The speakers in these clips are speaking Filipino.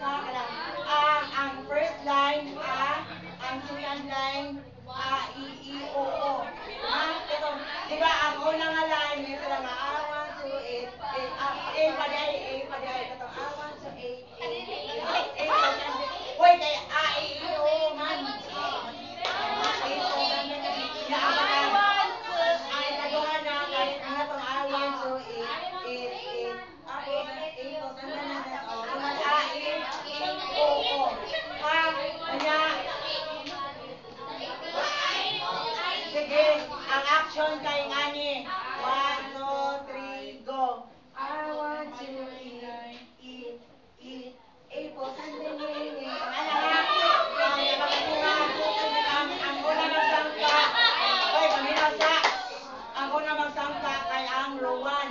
Ang first line, ang second line, I, E, O, O. Ito, di ba, ang unang nga line, may sila nga, one, two, eight, pa di ay, ito, one, two, eight, uy, kaya, I, E, O, man. Ay, taguhan na, kahit nga itong one, two, eight, ako, sige, ang action kay Ngani. 1, 2, 3, go. I want to eat apples and bananas. Ang una magsangka. Hoy, paminaw sa. Ang una magsangka kay ang Rowan.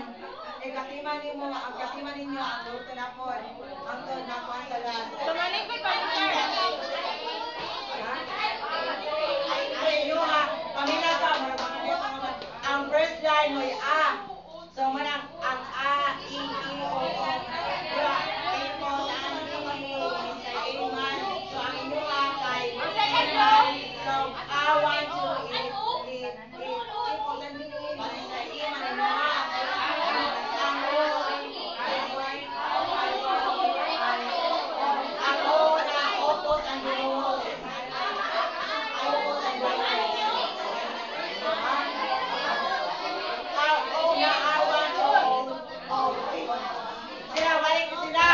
Katiman ninyo, ang luto na po. Ang to na po sa last. Tumaling ko'y palitan. Ang first line mo ay A. So, manang ang A, E, E, O, O. Diba? Ipon, ang E, sa iman. So, ang inyo kay so, I want to eat. Ipon, ang sa iman. Ang O, na opos ang dulo. Sila, balik ko sila.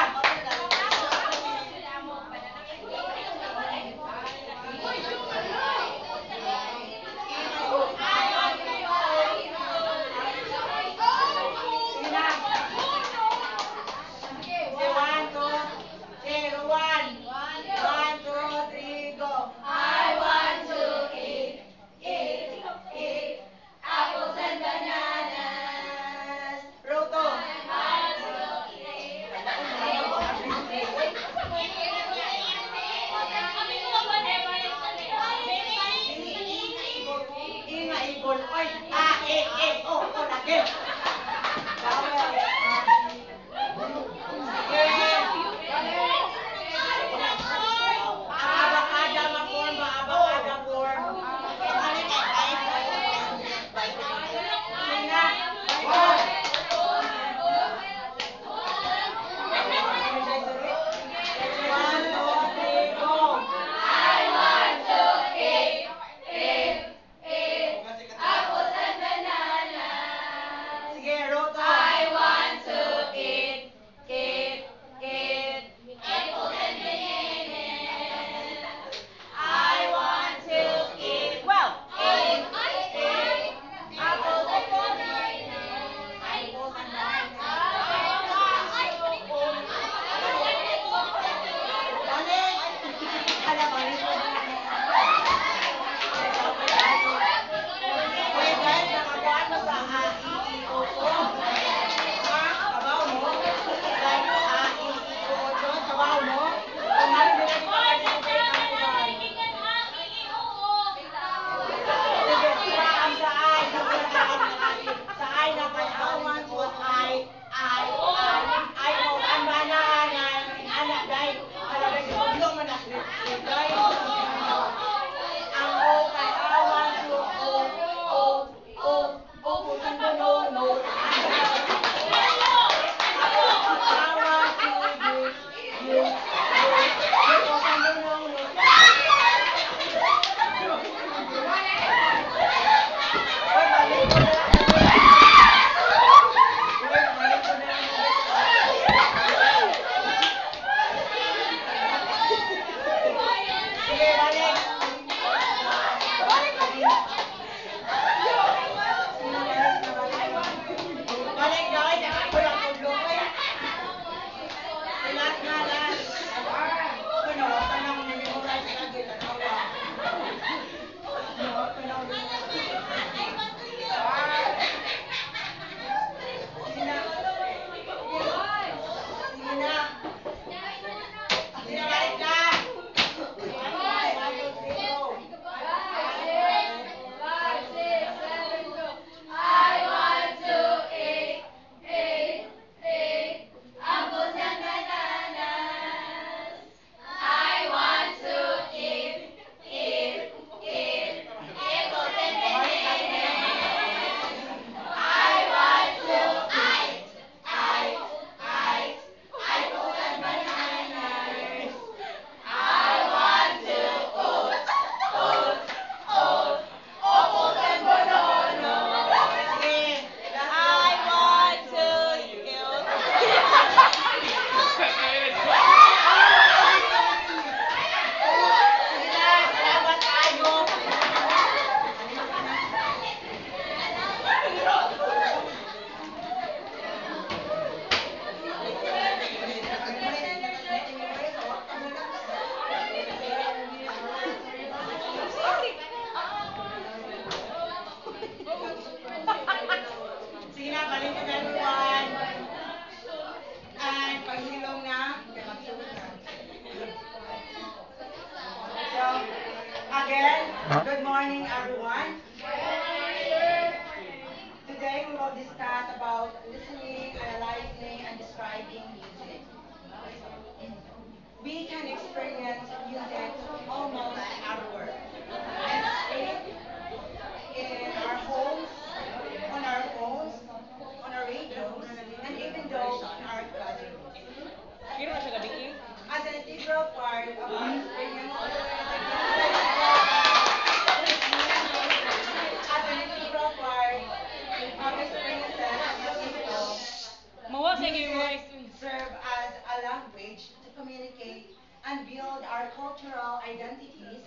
cultural identities,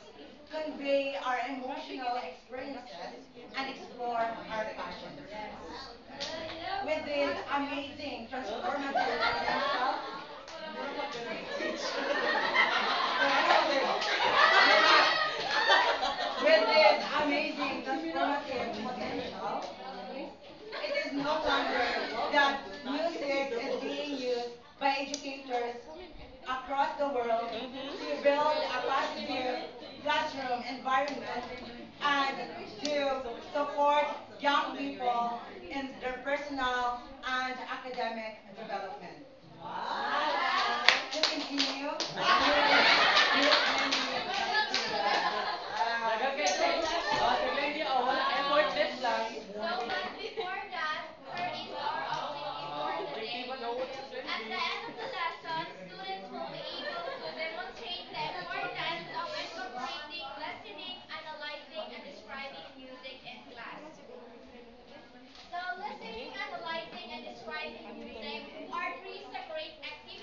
convey our emotional experiences, and explore our passions. With this amazing transformative potential, with this amazing transformative potential, it is no wonder that music is being used by educators across the world to build a positive classroom environment and to support young people in their personal and academic development. To continue, Miss Wendy Bastida. Dagan kayo sa oh, sige, hindi, oh, wala effortless lang. So, but before that, there is our objective for the day. Objective ano sa At the 20. end of the lesson, students will be able to demonstrate the importance of incorporating listening, analyzing, and describing music in class. So, listening, analyzing, and describing music are three separate activities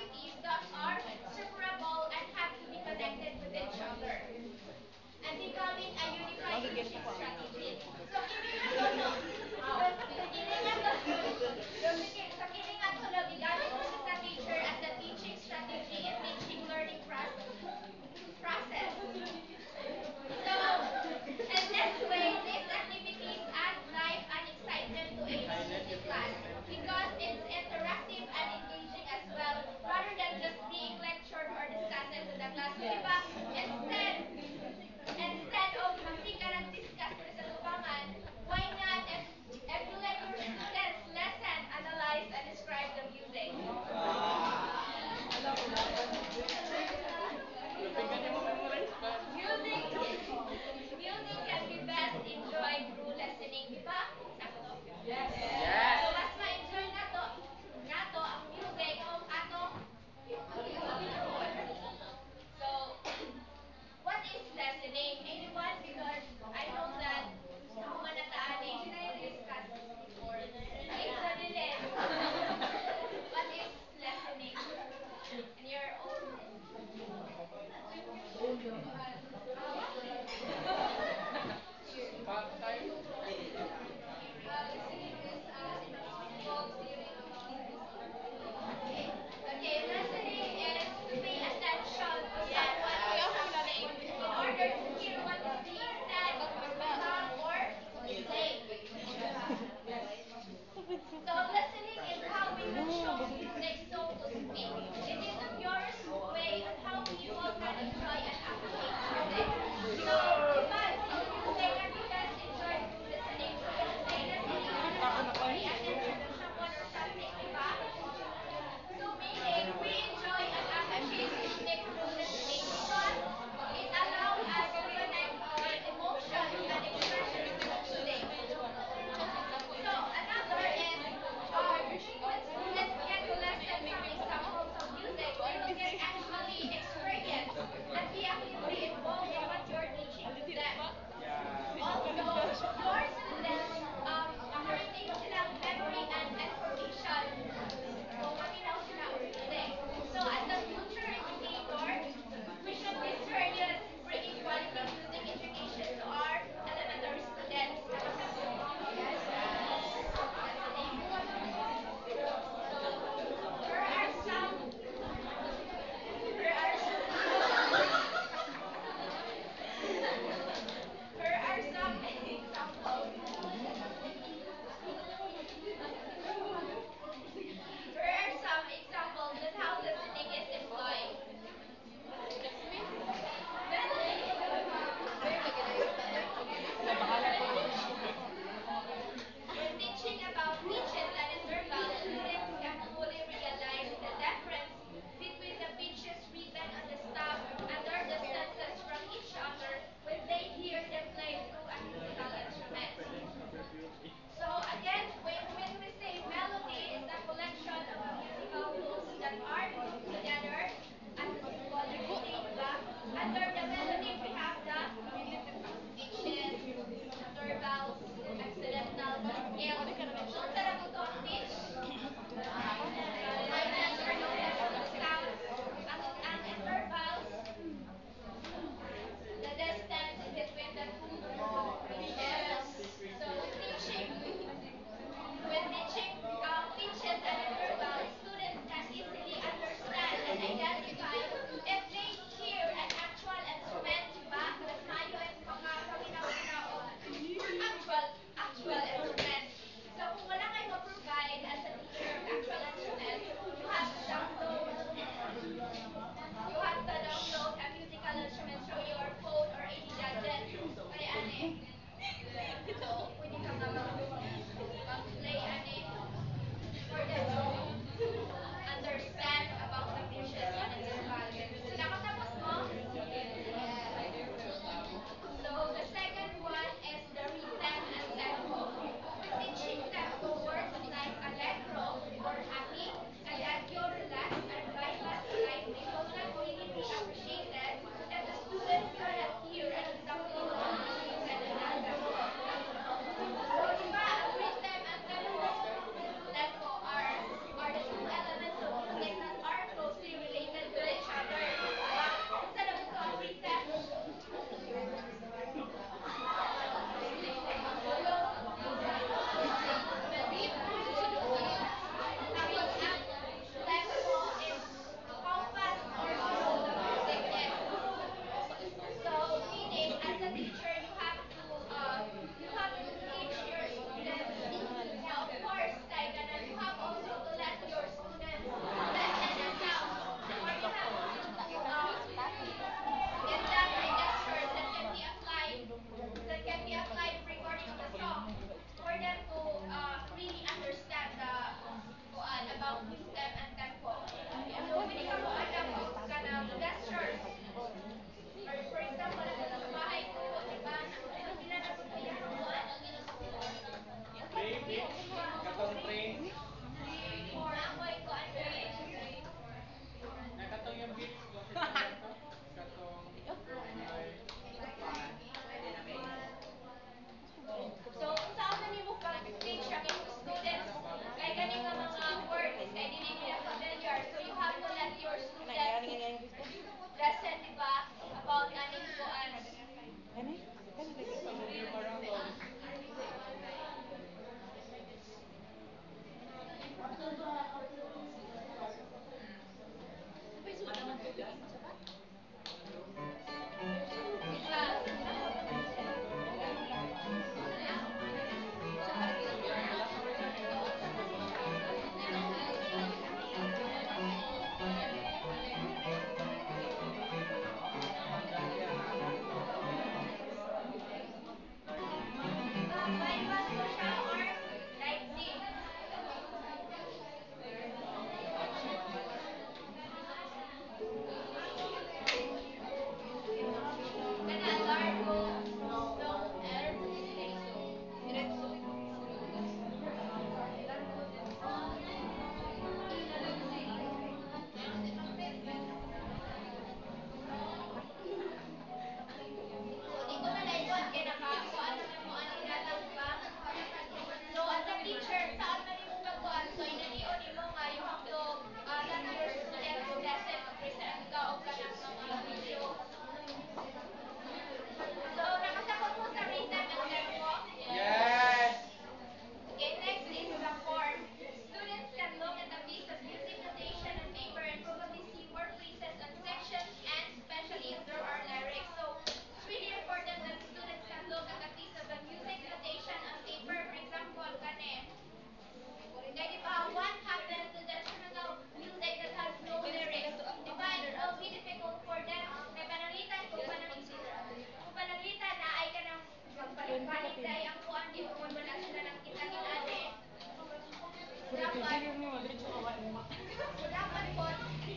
dapat po, try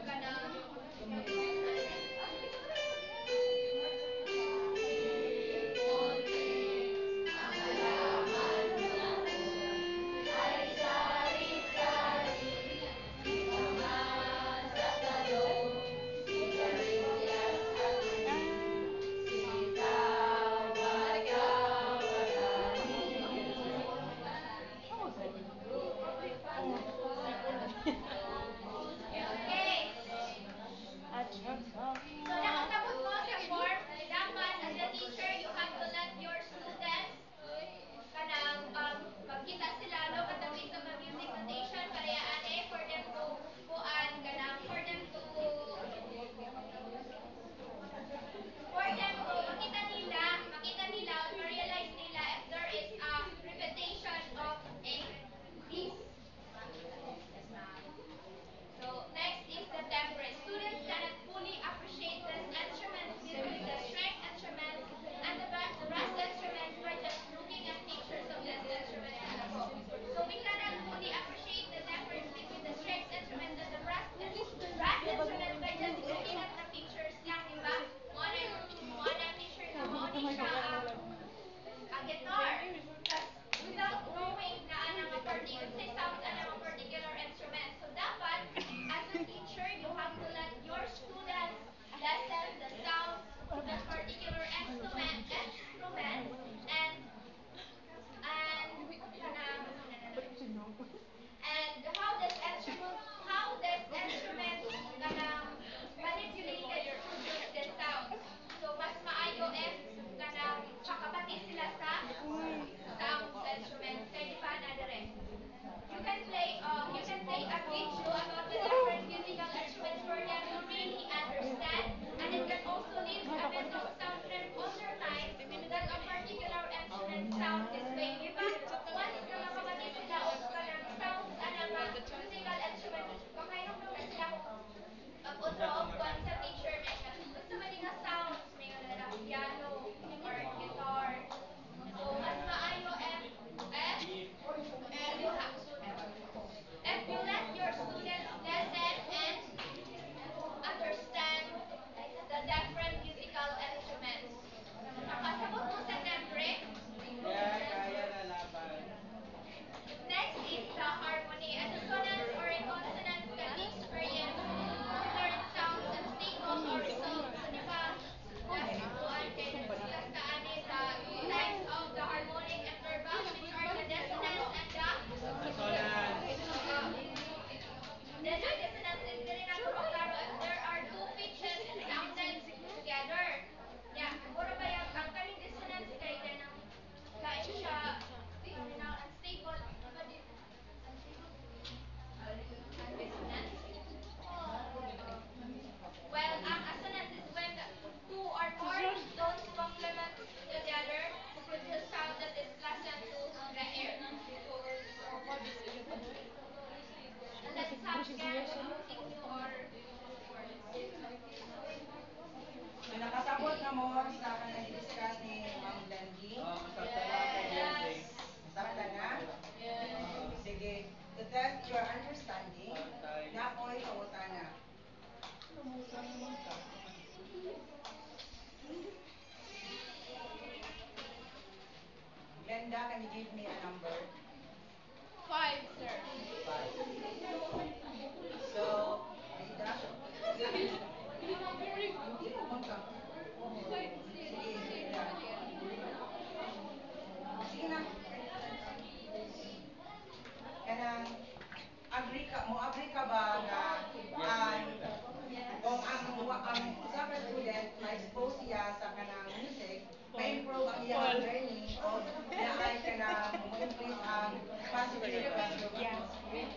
ka ng okay. So nakasabot mo sa form, dapat as a teacher, you have to let your students kanang magkita sila look at the piece of the music notation parehaan for them to kuan kanang for them to makita nila or ma-realize nila if there is a repetition of a piece. So next is the temper. Students cannot fully appreciate this instrument, especially the string instrument and the brass instruments by just looking at pictures of this instrument in the book. So we cannot fully appreciate the difference between the strings instrument and the brass instrument by just looking at the pictures lang, di ba? Mo na picture na mo ni siya a guitar. Because without knowing na anang say sounds and a particular instrument. So dapat, as a teacher, you have to let your students listen the sounds of that particular instrument and how this instrument kanang manipulated to produce the sounds. So mas maayo if kanang makabati sila sa sounds instrument kay di ba na dire. You can play a video about the different musical instruments for them to really understand, and it can also leave a mental sound trip on their mind that a particular instrument sound this way. Di ba? Once na makabati sila o kanang sounds anang musical instrument, makainom naman sila pag-udrog kung sa teacher may gusto man nga sounds, may nga piano or guitar. So mas maayo if you have if you let your students listen and understand the different musical instruments. Nakasabot mo sa tembre. Yeah, kaya na laban. Next is the harmony. A dissonance or a consonance can be experienced to learn sounds and staples or results. So, di ba? Kuan kay discuss kaani sa two types of the harmonic intervals, which are the dissonance and then ang dissonance is dili na to maklaro if there are two pitches sounded together. Yeah, mura ba ang kaning dissonance kay kanang kain siya unstable. Dissonance. Well, assonance is when two or more tones complement together to produce sound that is pleasant to the ear. And then some can continue or So, nakasabot na mo sa nag-discuss ni Ma'am Blandy. Masaktan lang kay Beyonce. Sakta na? Sige. To test your understanding, na ako'y pangutana. Glenda, can you give me a number? 5, sir. So, Rita? Hindi mo ka. Sige, Rita. Sige na. Kanang, agree ka ba na kung ang usa ka student ma-expose siya sa kanang music, ma-improve ang iyang learning o naay kanang mo-increase ang positive classroom atmosphere?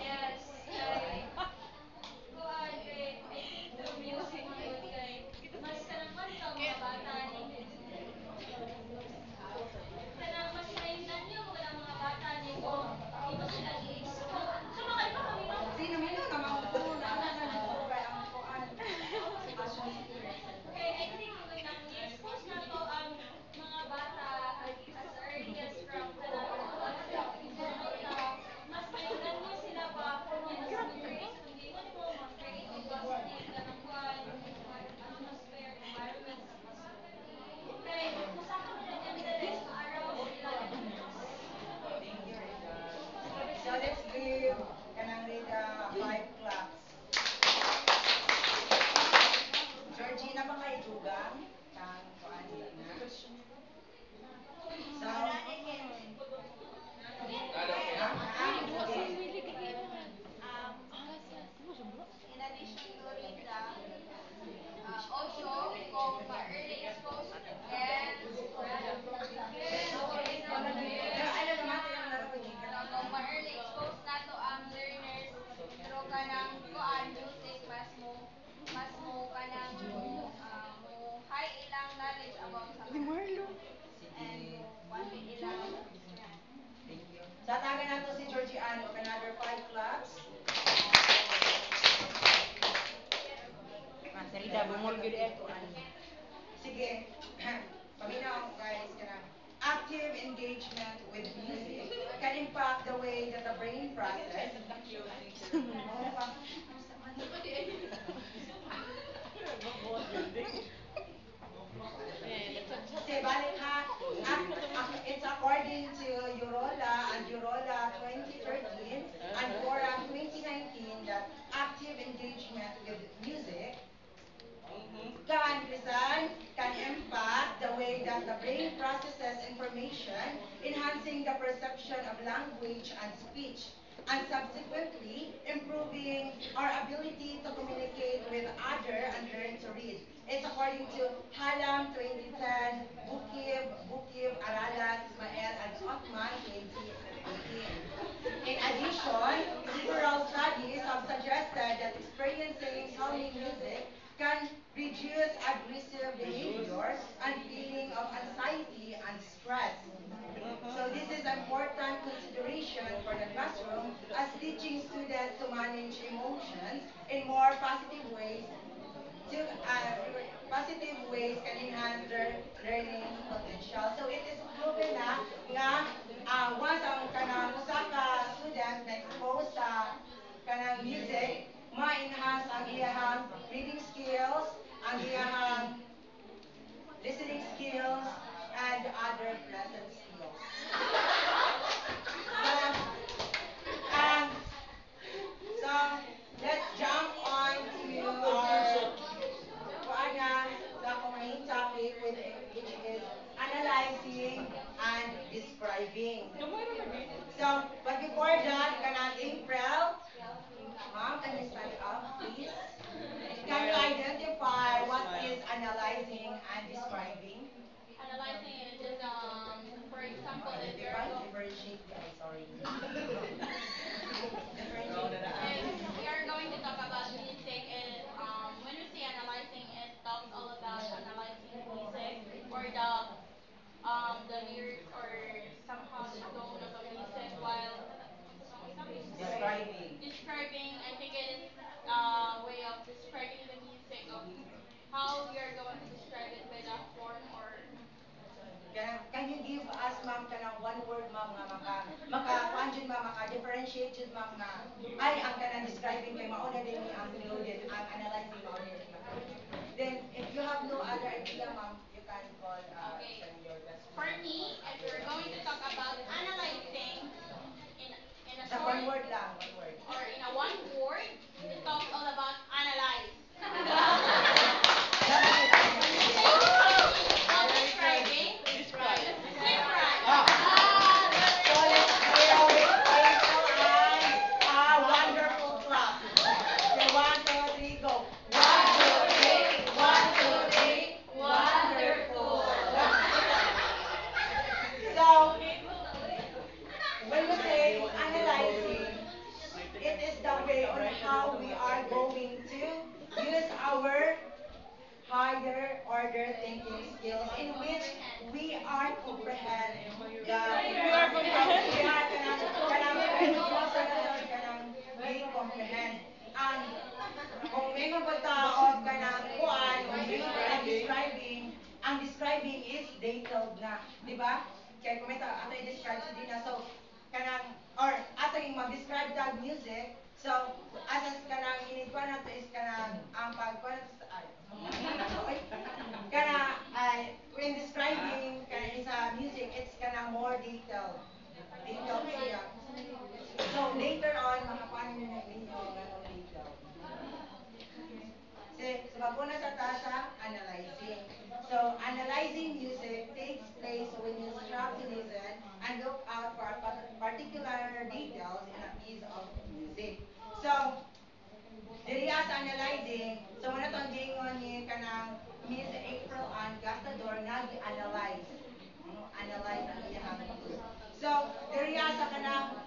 Yes. Kuan kay music kay mas kanang man sa mga bata ni kanang mas mainan niyo mga bata ni ko imo sila gi-expose. So makaiba kami no. Sino man yun? Ang mga ulo na ang kuan. Okay, I think nang i-expose na to ang mga bata as early as sige. Paminaw guys, kanang active engagement with music can impact the way that the brain process. Oh, Say, balik ha. It's according to Eurola and Eurola 2013 and Forum 2019 that active engagement with music can impact the way that the brain processes information, enhancing the perception of language and speech, and subsequently improving our ability to communicate with others and learn to read. It's according to Halam 2010, Bukib, Aralas, Ismael, and Othman 2018. In addition, several studies have suggested that experiencing calming music can reduce aggressive behavior and feeling of anxiety and stress. So this is important consideration for the classroom as teaching students to manage emotions in more positive ways to positive ways can enhance their learning potential. So it is proven na nga once ang kanang usa ka student na expose sa kanang music, ma-enhance ang iyahang reading skills, ang iyahang listening skills, and other present skills. Um, so let's jump on to our the main topic which is analyzing and describing. So, but before that, April, ma'am, can you stand up, please? Can you identify what is analyzing and describing? Analyzing it is, for example, if you're Differentiate, sorry. if we are going to talk about music, when we say analyzing, it talks all about analyzing music or the lyrics or somehow the tone of a music while Describing. describing. I think it is a way of describing the music of how we are going to describe it by the form or Can you give us, ma'am, kanang one word, ma'am, nga kuan jud, ma'am, differentiate jud, ma'am, nga ay ang kanang describing kay mauna din ni ang included, ang analyzing mauna din. Then, if you have no other idea, ma'am, you can call okay. send your best For friend. me, if we're going to talk about analyzing in a Sa short one word lang, one word. or in a one word, it talks all about analyze. While describing, describe. So let's hear with Rachel and wonderful clap. Okay, 1, 2, 3, go. 1, 2, 3, 1, 2, 3, wonderful. So, when we say analyzing, it is the way on how we are going to use our higher order thinking skills in which we are comprehend the we comprehend and kung may magpagtaod ka ng kuan o may describing ang describing is detailed na di ba kaya kung may ato i-describe sa din na so kanang or ato yung mag-describe tag music so asas kanang inigwan nato is kanang ang pagkuan ay kana when describing kana is music it's kana more detailed siya so later on makakuan niyo na ninyo ganong detail so maguna sa tasa analyzing so analyzing music takes place when you stop to listen and look out for particular details in a piece of music so diri sa analyzing, so muna itong gingon ni kanang Miss April Ann Gastador nag-analyze. Analyze ang iyang use. So, diri sa kanang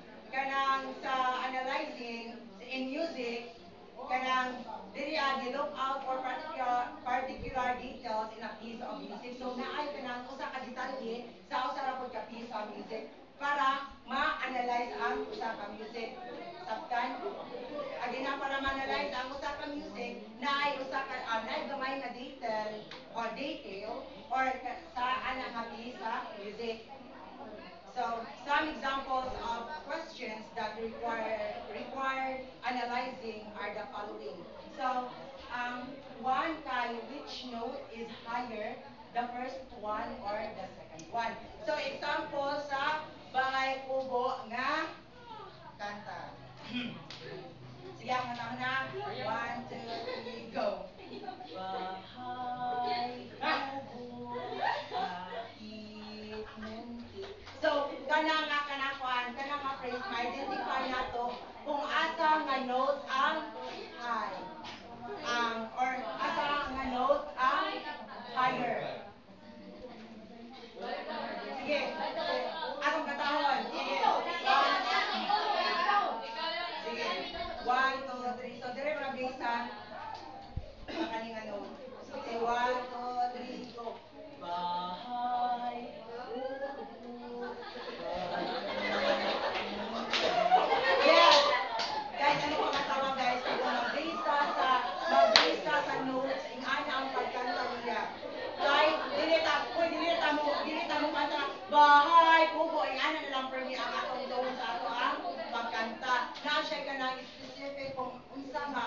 sa analyzing in music, kanang diri gi-look out for particular details in a piece of music. So, naay kanang usa ka detalye sa usa ra pud ka piece of music para ma-analyze ang usa ka music. Sabtan agina para ma-analyze ang usa ka music naay usa ka naay gamay nga detail or detail or sa ana nga sa music. So, some examples of questions that require analyzing are the following. So, one kay which note is higher, the first one or the second one. So, example sa bahay kubo nga kanta. Sige, ako na. One, two, three, go. Bahay kubo, kahit munti. So, kana nga phrase, ma-identify na to kung asa nga note ang high. Or asa nga note ang higher. Sige, akong katahon. Sige, one, two, three. So, dire mga bisan, makaling nga note. Sige, one, two, three, go. Bahay, kubo, yes! Guys, ano pa matawag guys? Kung magbisa sa notes, ingana ang pagkanta niya. Kahit dilita mo kanta, bahay, kubo, ingana na lang per ang atong tone sa ato ang pagkanta. Na-share ka ng specific kung unsa nga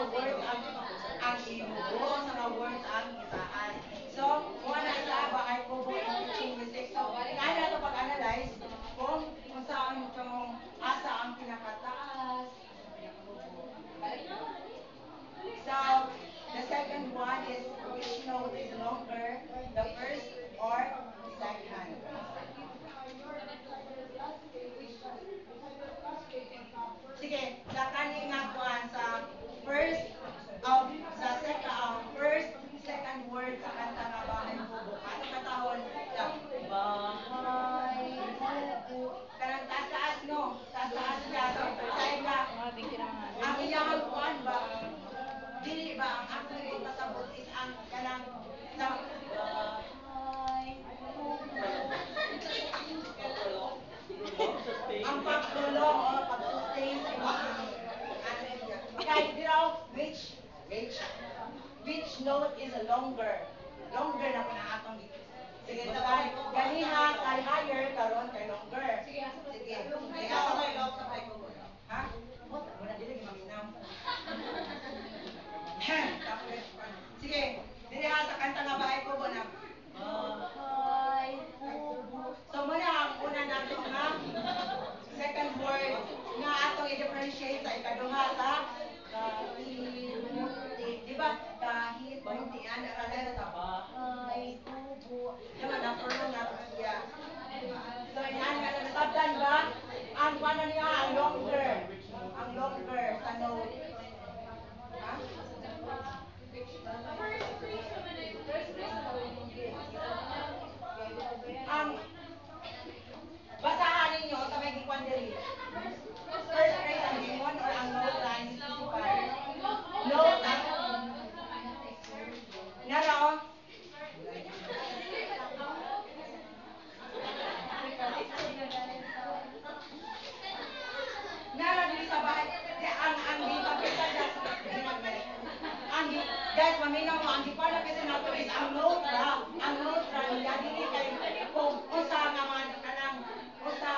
words ang inubo, unsa nga words ang itaan. So, kung na sa bahay, kubo, in teaching music. So, ingana na ito pag-analyze kung saan kung asa ang pinakataas, pinakabubo. So, the second one is which note is longer, the first or second. Sige, sa kani nga kuan sa first first second word sa kanta nga bahay kubo. Ano katahon? Bahay kubo. Kanang taas-taas no? Taas-taas niya. So, sa ika, ang iyang kuan ba? Dili ba ang akong itasabot is ang kanang sa bahay kubo. Ang pagtulong o pag-sustain sa inyong kahit diraw which note is longer na po na atong sige sabay ganiha kay higher karon kay longer sige kaya ako may log sa kay ko ha muna dili maminaw sige dili ha sa kanta nga bahay ko na bahay kubo so muna ang una nato nga second word nga atong i-differentiate sa ikaduha sa kahit munti. Di ba? Kahit munti. Ano ka sa bahay, kubo. Diba? Napurong na siya. So, inaan nga na natabdan ba? Ang paano niya? Ang longer. Ang longer sa note. Ha? Ang basahan ninyo sa may gikwan diri. First phrase ang gingon or ang note line specified. Note ang naro. Naro dili sa bahay. Ang gipapita guys, maminaw mo ang gipala kasi nato is ang note ra. Ang note ra niya dili kay kung usa nga man kanang usa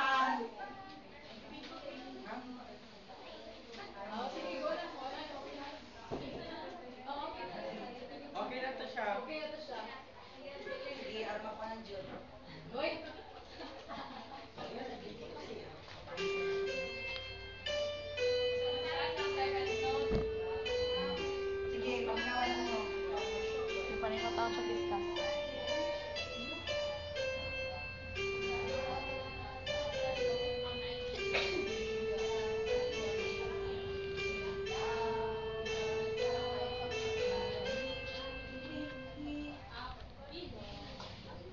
Okay na to siya. sige, arma pa ng Diyon. Sige, pagnawan mo.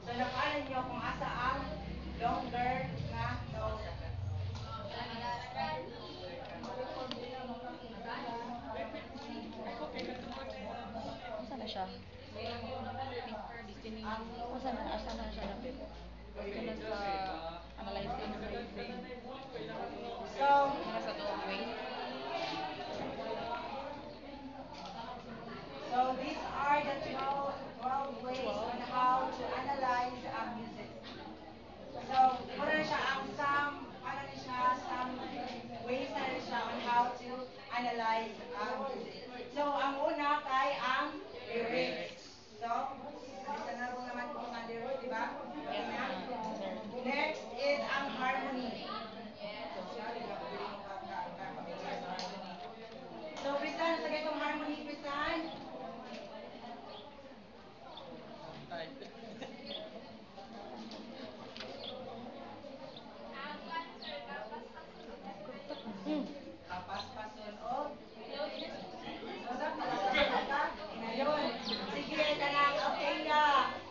So, napaanan niyo kung asa ang longer nga note. Asa na siya? Asa na siya napit? Ito na sa analyzing. So, Nasa doon way. so these are the 12 ways on how analyze ang music. So, ang una kay ang lyrics. So, listenable naman po sa lyrics, di ba? Okay na? Next is ang harmony. So, Christian, sa ganitong harmony, Christian? Kapas-pason o ngayon. Sige, kanang okay ya.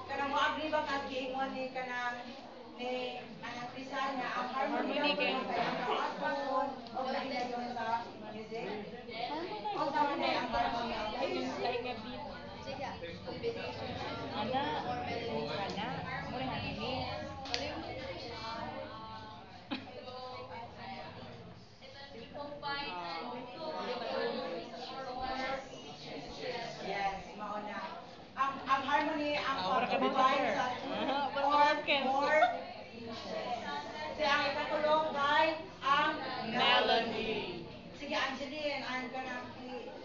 Kanang mo agree ba ka giingon ni kanang Christian nga ang harmony Harmony daw kay- kay ang kapas-pason o kahilayon sa music. Ang tama na ang harmony ang Like a beat. Ana, ana, mura harmony. Yes, mauna. Ang harmony ang Wala ka pag-combine dito, sa sir. two Wala ka or dito. more. Kasi ang ikatulong kay ang melody. Sige, Angeline, ang kanang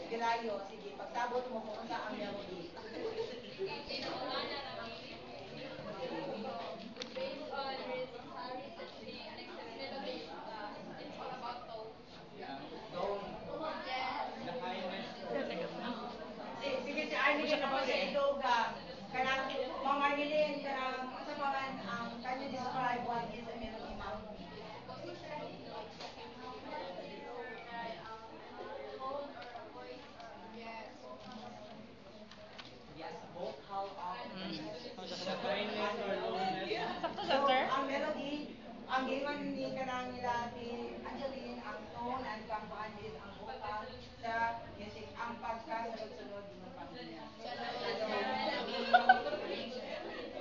Gilayo. Sige, pagtabot mo kung sa ang melody. Sige, si Arnilin naman sa Ilogang. Kanang, Ma'am Arnilin, kanang, sa mga, can you describe what is a melody, ma'am? Yes, vocal of Sa highness or lowness. Sakto So, sa sir? ang melody, ang gingan ni kanang nila ni Angeline, ang tone and kampaan is ang vocal sa music, ang pagkasunod-sunod ng pamilya.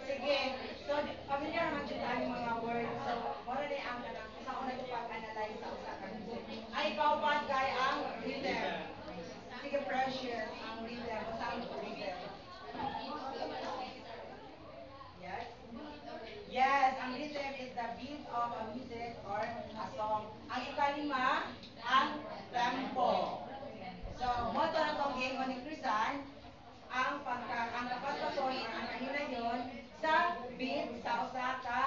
Sige, so familiar naman dyan tayo mga words. So, muna na ang kanang sa una ko pag-analyze sa usa ka music. Ay, ikaw pa kay ang rhythm. Sige, pressure, ang rhythm. Basta ang rhythm. Yes? Yes, ang rhythm is the beat of a music or a song. Ang ikalima, ang tempo. So, mo to na tong game ni Crisan, ang kapaspason or ang kahilayon sa beat sa usa ka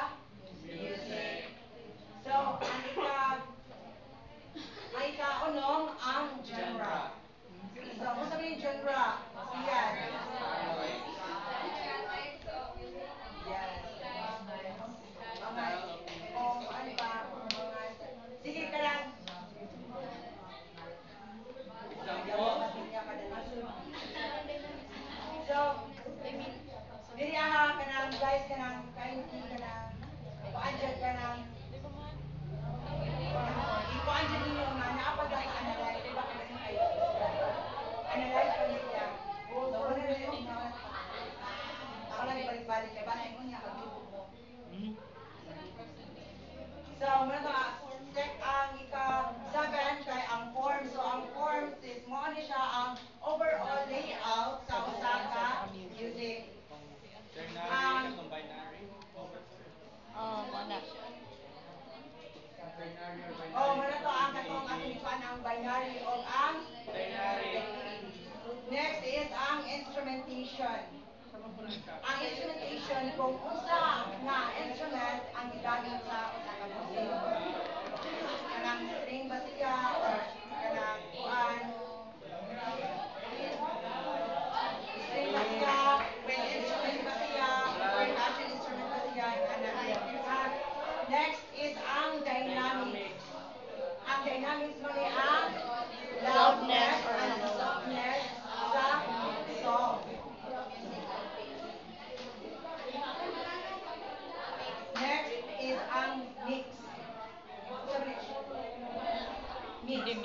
music. So, ang ikaunong ang genre. So, mo sabihin genre. Siyan. Yes. Mga, ano ba, sige ka lang. So, diri aha kanang guys kanang kainti kanang paadjad kanang ipaadjad ninyo nga naapag sa analyze diba kanang kayo analyze pa niya. So, wala na yun nga. Ako lang ibalik-balik kay basta mo niya pagtubog mo. So, muna to check ang ika-7 kay ang form. So, ang form is mo ano siya ang overall layout sa usa ka music. Ternary, katong binary. Oh, mana. Ternary or binary. Oh, muna to ang katong ating ang binary o ang Ternary. next is ang instrumentation. Ang instrumentation kung unsa nga instrument ang gigamit sa usa ka music. Kanang string ba siya or kanang kuan string ba siya, wind instrument ba siya, percussion instrument ba siya, next is ang dynamics. Ang dynamics mo ni ang loudness and softness sa song. Next is ang mix. Sabi, mix.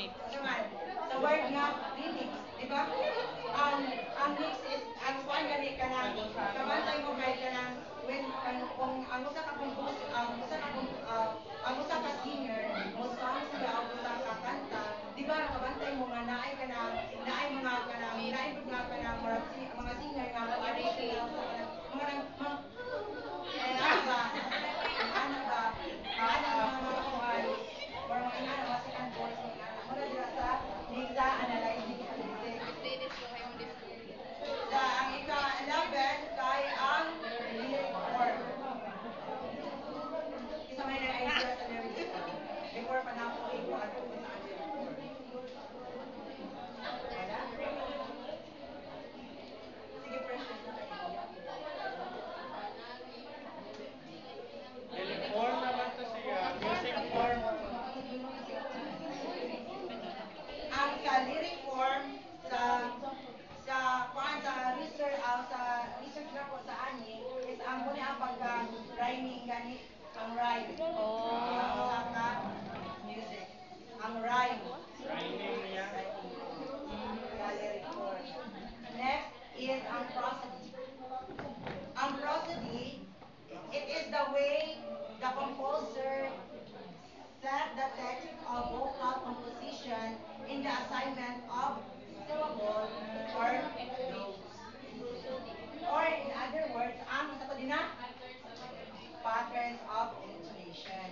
muna ang pagka-rhyming gani, ang rhyme. Oh. Ang usa ka music. Ang rhyme. Rhyming niya. Next is ang prosody. Ang prosody, it is the way the composer set the text of vocal composition in the assignment of syllable or notes. Or in other words, ang sa to din na patterns of intonation.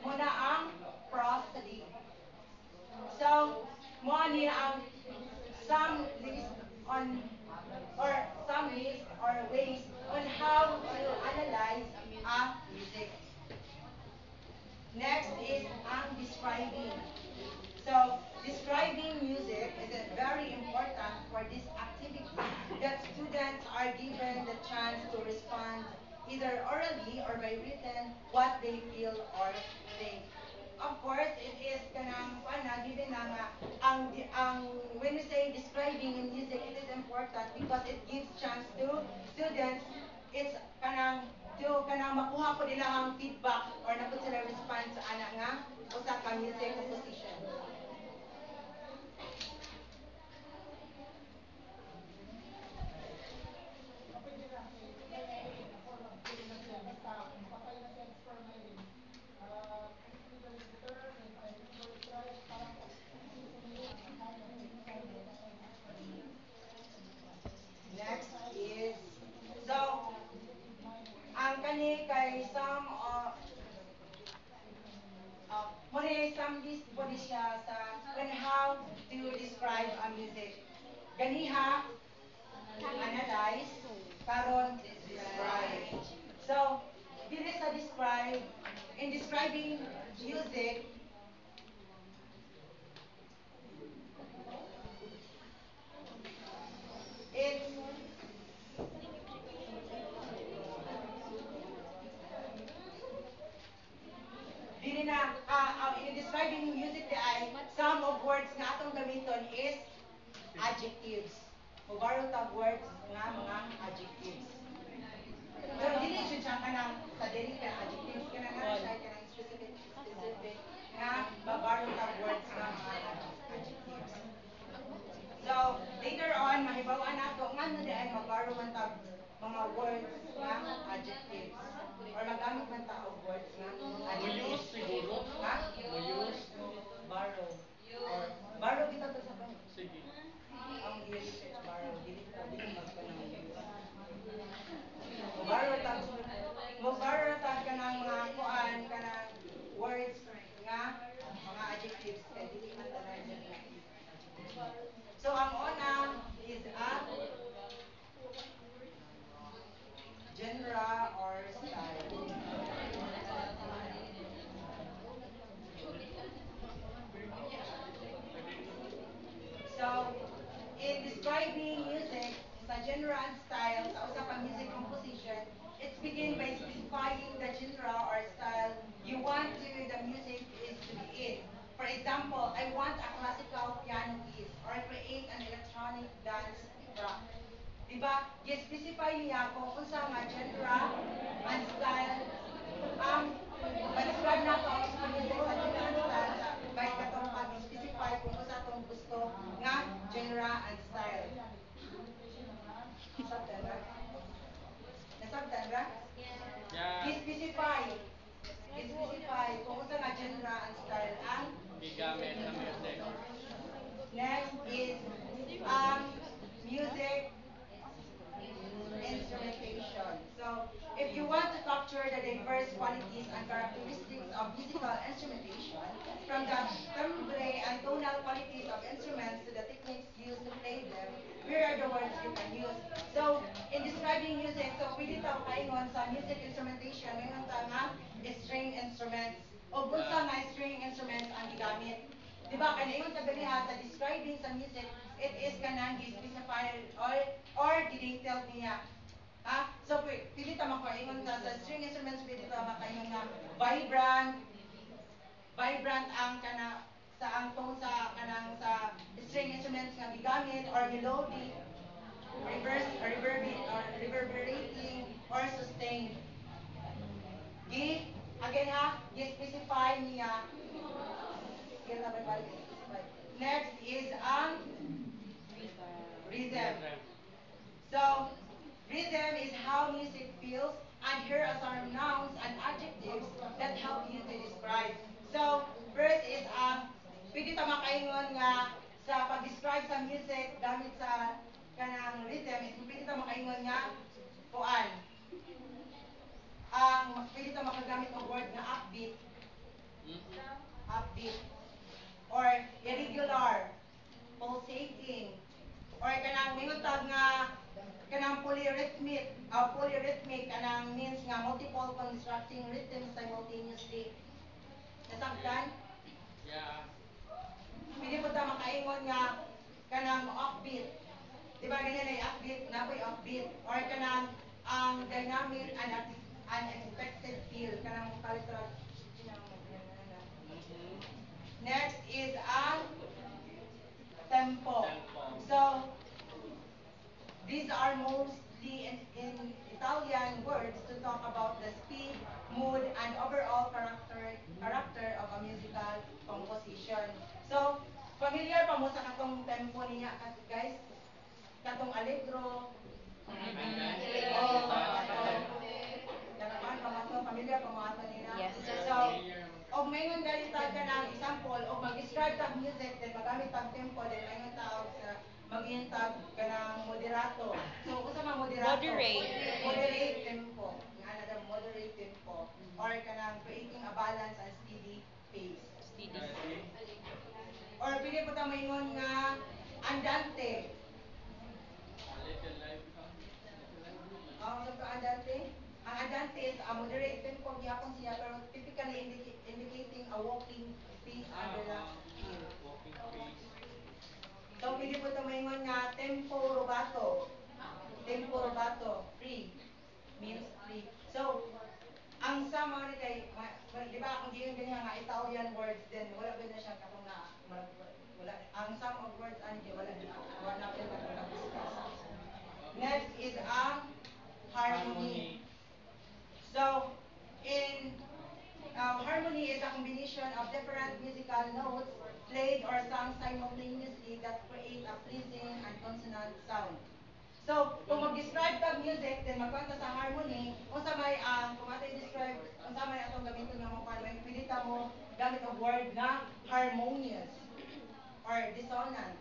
Muna ang prosody. So, mo ni ang some list on or some list or ways on how to analyze a music. Next is ang describing. So, describing music is very important for this activity that students are given the chance to respond either orally or by written what they feel or think. Of course, it is kanang pana given na nga ang when we say describing in music, it is important because it gives chance to students. It's kanang makuha ko nila ang feedback or napod sila response sa ana nga usa ka music composition. Next is so ang kani kay some mo ni some list po ni siya sa on how to describe a music. Ganiha analyze karon describe. So dili sa describe in describing music it's dili na in describing music di ay some of words nga atong gamiton is adjectives. Mubaro tag words nga mga adjectives. Pero dili siya kanang sa dili ka adjectives kanang nga siya kanang specific nga mabaro tag words nga mga adjectives. So later on mahibaw-an nato ngano di ay mabaro man tag mga words nga adjectives or magamit man ta og words nga Muyos adjectives. siguro. Ha? Muyos. Borrow. Or borrow kita to sa bang. Sige. Ang research borrow dili ko dili magkanang borrow tag mo borrow tag kanang mga kuan kanang words nga mga adjectives kay dili man tanan dili. So ang una is a genre or style. So, in describing music, sa genre and style, sa usa ka music composition, it's begin by specifying the genre or style you want the music is to be in. For example, I want a classical piano piece or create an electronic dance track. Diba? I-specify niya kung unsa nga genre and style ang ma-describe nato ang usa ka music sa genre and style by katong pag-specify kung unsa atong gusto nga genre and style. Nasabtan ra? Nasabtan ra? Yeah. I-specify. I-specify kung unsa nga genre and style ang Gigamit sa music. next is music instrumentation. So, if you want to capture the diverse qualities and characteristics of musical instrumentation, from the timbre and tonal qualities of instruments to the techniques used to play them, here are the words you can use. So, in describing music, so pwede tayo kaingon sa music instrumentation, mayroon tayo nga string instruments. O bunsa nga string instruments ang gigamit. Diba, kanaingon sa ganiha sa describing sa music, it is kanang gi-specify or gi-detailed niya. Ha? So, pili ta makaingon ta sa string instruments, pili ta makaingon nga vibrant ang kana sa ang tone sa kanang sa string instruments nga gigamit or melodic, reverberating, or sustained. Gi, again ha, gi-specify niya. Next is ang rhythm. So, rhythm is how music feels, and here are some nouns and adjectives that help you to describe. So, first is pwede ta makaingon nga sa pag-describe sa music gamit sa kanang rhythm is pwede ta makaingon nga kuan. Pwede ta makagamit og word nga upbeat, upbeat, or irregular, pulsating, or kanang minutag nga kanang polyrhythmic kanang means nga multiple constructing rhythms simultaneously. Nasabtan? Yeah. Pwede po ta makaingon nga kanang offbeat. Di ba ganyan ay upbeat, napoy offbeat, or kanang ang dynamic and unexpected feel kanang palitra. Next is ang tempo. Tempo. So, these are mostly in Italian words to talk about the speed, mood, and overall character of a musical composition. So, familiar pa mo sa katong tempo niya, guys? Katong allegro, oh, familiar pa mo ato nila? Yes. So, og mayroon galita ka ng example, og mag-describe tag music, then magamit tag tempo, then mayroon tawag sa maghintag ka ng moderato. So, kung sa mga moderato? Moderate. Moderate tempo. Nga na daw, moderate tempo. Or ka ng creating a balance and steady pace. Steady. Or pili po ta mayroon nga andante. Little life. Sa andante? Ang andante is a moderate tempo gyapon siya pero typically indicating a walking pace and relaxed feel. Walking pace. So, pwede po ito maingon nga tempo rubato. Tempo rubato, free. Means free. So, ang sa mga kay, di ba kung giyon ganyan nga Italian words, then wala ba na siya katong na, wala, ang some of words, wala na discuss. Next is ang harmony. So, in harmony is a combination of different musical notes played or sung simultaneously that create a pleasing and consonant sound. So, kung mag-describe tag music, then magkwanta sa harmony, kung sa may, kung ato i-describe, kung sa may atong gamiton nga mo may pilita mo gamit ang word na harmonious or dissonant.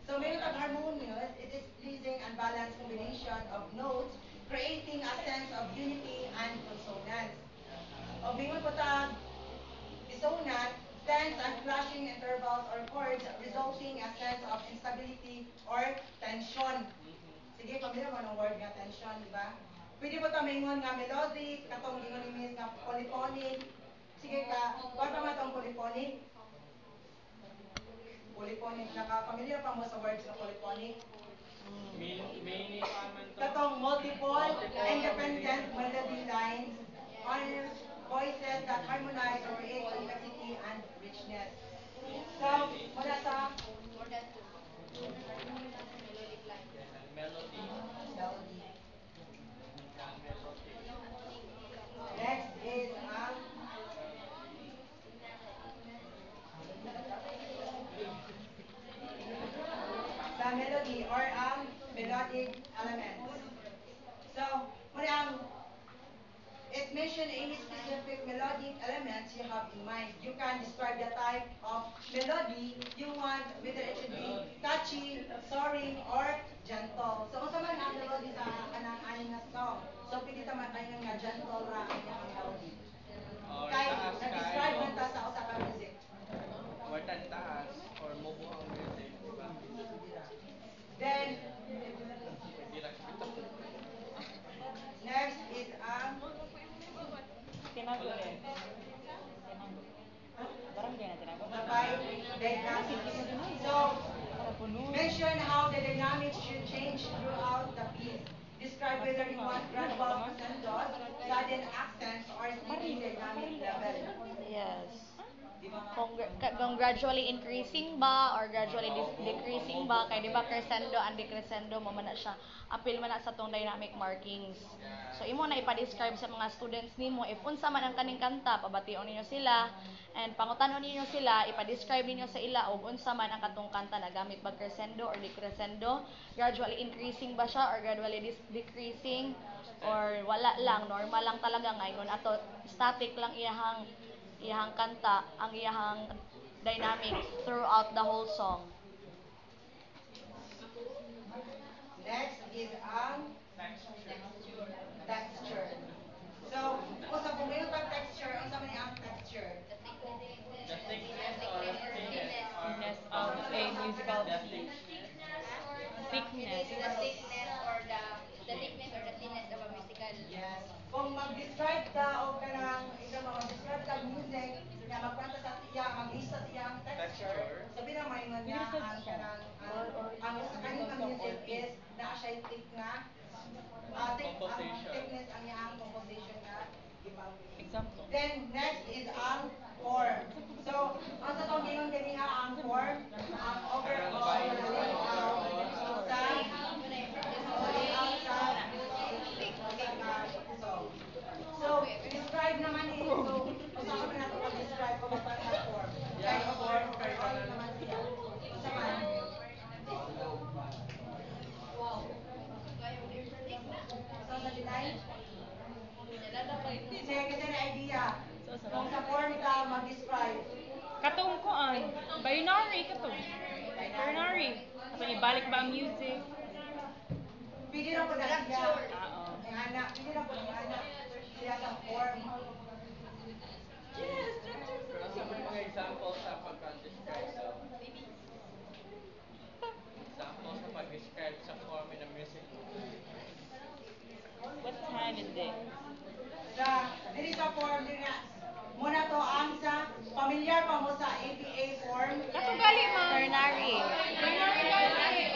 So, mayroon tag harmonious, it is pleasing and balanced combination of notes, creating a sense of unity and consonance. O mingon po tag dissonant, tense and clashing intervals or chords resulting a sense of instability or tension. Sige, pamilya mo ng word nga tension, di ba? Pwede mo tamingon nga melodic, katong gingon ni Miss nga polyphonic. Sige ka, what pa man tong polyphonic? Polyphonic, nakapamilya pa mo sa words na polyphonic? Many naman to. Katong multiple, independent melody lines, on voices that harmonize or create complexity and richness. So, mula sa More than two. Melodic lines. Melody. melody. Melody. Next is the melody or melodic elements. So, muna it mention any specific melodic elements you have in mind. You can describe the type of melody you want, whether it should be catchy, soaring, or gentle. So, kung sa man ang melody sa kanang aning nga song, so pwede ta makaingon nga gentle ra ang iyang melody. Or Kay taas nag-describe kayo. man ta sa usa ka music. Or taas. Or mubo ang music. Diba? Then, Pwede lang ito. next is Tinago rin. Tinago. Parang di na tinago. the dynamics. So, Para puno. mention how the dynamics should change throughout the piece. Describe whether you want gradual crescendos, sudden accents, or steady dynamic level. Yes. Di ba? kung gradually increasing ba or gradually decreasing ba kay di ba crescendo and decrescendo mo man na siya apil man na sa tong dynamic markings. So imo na ipa-describe sa mga students nimo if unsa man ang kaning kanta pabation ninyo sila and pangutanon ninyo sila ipa-describe ninyo sa ila og unsa man ang katong kanta nagamit ba crescendo or decrescendo, gradually increasing ba siya or gradually decreasing or wala lang normal lang talaga ngayon ato static lang iyahang kanta ang iyahang dynamics throughout the whole song. Next is ang texture. So, kung sa bumili tag texture, ang sa ang texture? The thickness or thinness Thickness of a musical piece. Thickness the thickness or the thinness of a musical. Yes. Kung mag-describe ka o kanang ikaw mag-describe ka music, na magkwenta sa iya, mag-lista sa iyang texture. Sabi na may nga niya ang kanang ang sa kanang music is na siya thick na thickness ang iyang composition na Example. Then next is ang form. So, ang sa tong gingon kaniya ang form, ang overall So, describe naman ito. Kung saan naman natin mag-describe kung paano ang form. Kaya ang form, overall naman siya. Sa man. So, sa design? Sige, kasi na idea. Kung sa form ka mag-describe. Katong kuan, binary katong. Binary. Kapag ibalik ba ang music? Pili na po na siya. Oo. Ang anak, pili na po ang anak. Siya sa form. Pero sa mga example sa pag-describe sa example sa pag-describe sa form in a music. What time is it? Sa, dili sa form, dili na. Muna to ang sa, familiar pa mo sa ABA form. Katong gali man. Ternary.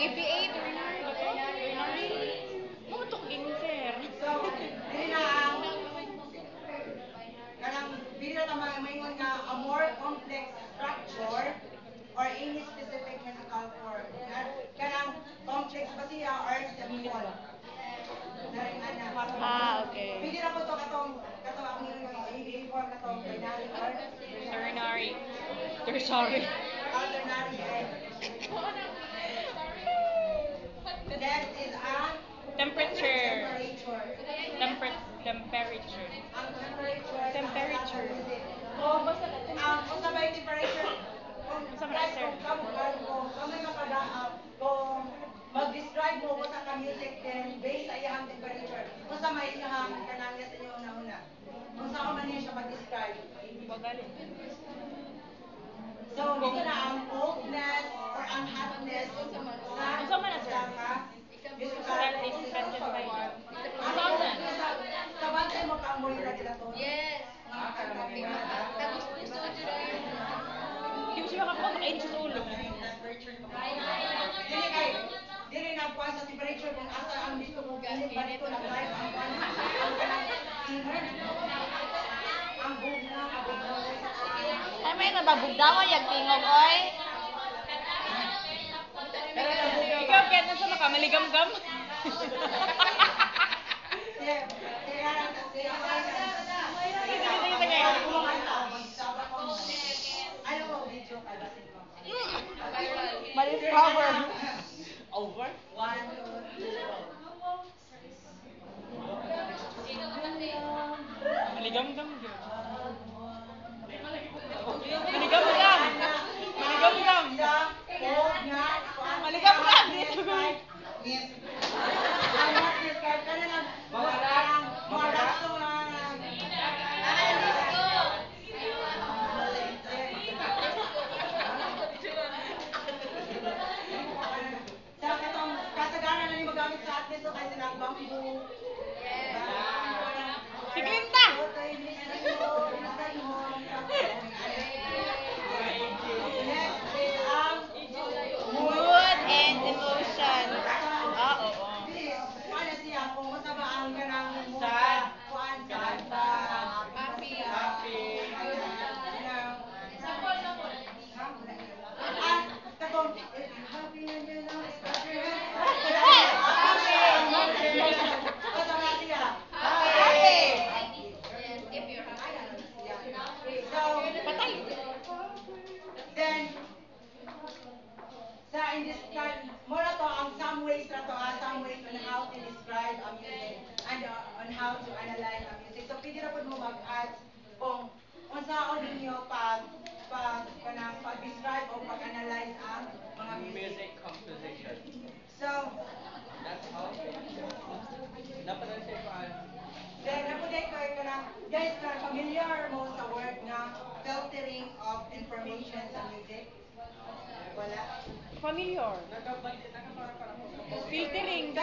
ABA, ternary. Mo to ginger. So, dili na ang, kanang, dili na tama, maingon nga, a more complex structure or any specific musical form. Kanang, complex ba siya or simple? Naring anak. Okay. Pwede na po to katong ang ABA form katong binary or Ternary. Tertiary. alternary eh. Next is ang Temperature. temperature. Temperature. Ang temperature. Temperature. Kung unsa ba yung temperature? Kung Unsa man, sir? kung mag-describe mo kung sa music then based sa iyang temperature. Kung sa may iyang kanangya sa inyo una-una. Kung sa man niya siya mag-describe. Bagali. So, dito na ang coldness or ang hotness Unsa man na, sir? That is specified. Unsa man? Kabantay mo ka ang muli na nila to. Yes. Mga kanta nila. Tapos puso dito rin. Di mo siya makakuha, makainit sa ulo. Dili nagkuhan sa temperature kung asa ang dito mo ganit ba dito nag-live ang kuhan ang kanang singer. Ang bugna, ang bugna. Ay may nababugdawan yag tingog oy. Ikaw, Ken, nasa maka? Maligam-gam? Ma-discover. Over? 1, 2, 3. Maligam-gam yun. Maligam-gam! Maligam-gam! Maligam-gam! Yes. Ang not describe ka na lang. Mga raso na. Sa katong kasagaran na ni magamit sa atin so kasi nang bamboo. Sige, ta! Next is ang Mood and emotion. Oo. analyze ang music. So pwede na po mo mag-add kung unsaon ninyo pag-describe o pag-analyze ang mga music. Music composition. So, That's how. Dapat na siya paano. then ako din kayo ka na, guys, na familiar mo sa word nga filtering of information sa music? Wala? Familiar. Filtering.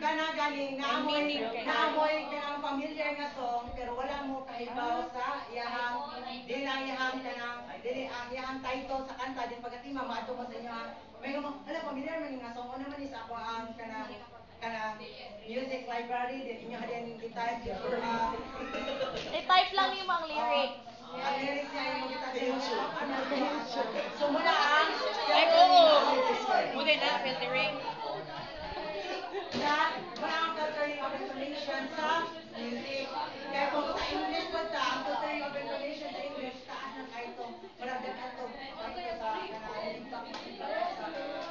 Kana galing Meaning kay- naamoy kanang familiar nga song pero wala mo kahibaw sa iyahang dili lang iyahang kanang dili ang iyahang title sa kanta din pagkatima maadto mo sa inyo ha may mo ala familiar man nga song una man is ako ang kanang music library din inyo din i-type your I-type lang yung mga lyrics. ang lyrics niya yung kita so muna ang Like, oo. Muna na, filtering. na muna ang filtering of information sa music. Kaya kung sa English po ta, ang filtering of information sa English, taas ng kahit ito, maragdag ato sa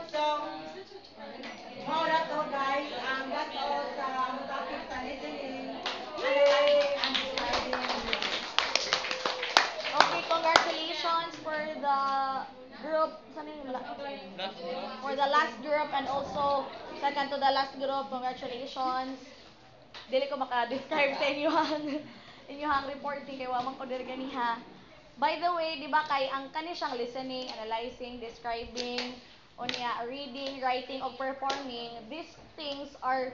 So, maula to guys, ang that's all sa ang topic sa listening, analyzing, and describing music. Okay, congratulations for the group. Saan yun? For the last group and also second to the last group, congratulations. Dili ko maka-describe sa inyong reporting kay wamang ko diri ganiha. By the way, di ba kay ang kani siyang listening, analyzing, describing, unya reading, writing, o performing, these things are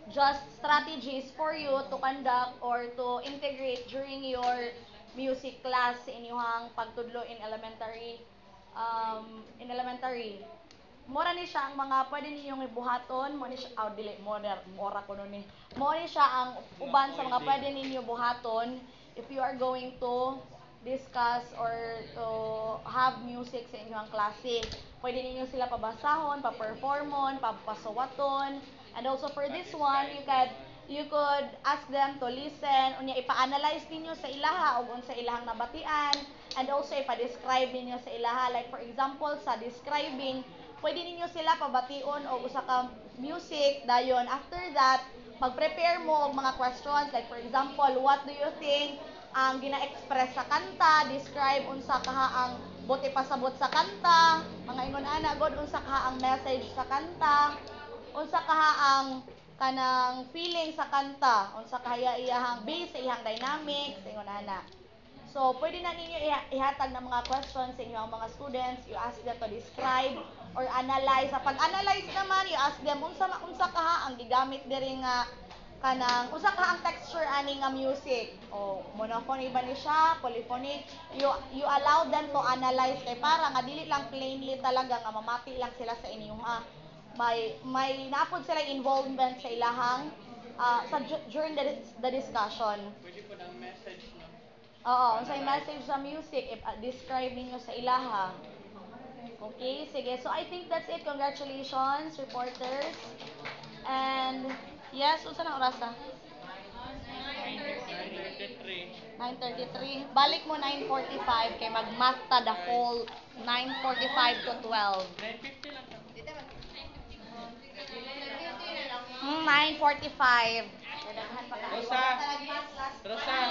just strategies for you to conduct or to integrate during your music class sa inyong pagtudlo in elementary. Mora ni siya ang mga pwede ninyong ibuhaton, mo ni siya, dili, mora ko nun eh. Mo ni siya ang uban sa mga pwede ninyo buhaton if you are going to discuss or to have music sa inyong klase. Pwede ninyo sila pabasahon, pa-performon, papasuwaton. And also for this one, you could ask them to listen, unya ipa-analyze ninyo sa ilaha o unsa ilahang nabatian, and also ipa-describe ninyo sa ilaha. Like for example, sa describing, pwede ninyo sila pabation o usa ka music dayon. After that, mag-prepare mo og mga questions like for example, what do you think ang gina-express sa kanta, describe unsa kaha ang buti pasabot sa kanta, mga ingon ana god unsa kaha ang message sa kanta, unsa kaha ang kanang feeling sa kanta, unsa kaya iyahang base sa iyang dynamics, ingon ana. So, pwede na ninyo ihatag ng mga questions sa inyong mga students. You ask them to describe or analyze. Sa pag-analyze naman, you ask them unsa kaha ang gigamit diri nga kanang unsa kaha ang texture ani nga music. O monophonic ba ni siya, polyphonic? You allow them to analyze kay para nga dili lang plainly talaga nga mamati lang sila sa inyong may napod sila involvement sa ilahang during the discussion. Pwede po ng message, no? Oo, unsay message sa music, describe ninyo sa ilaha. Okay, sige. So I think that's it. Congratulations, reporters. And yes, unsa na oras na? 9:33. 9:33. Balik mo 9:45 kay mag-math ta the whole 9:45 to 12. 9:50 lang kami. 9:45. Rosa! Rosa!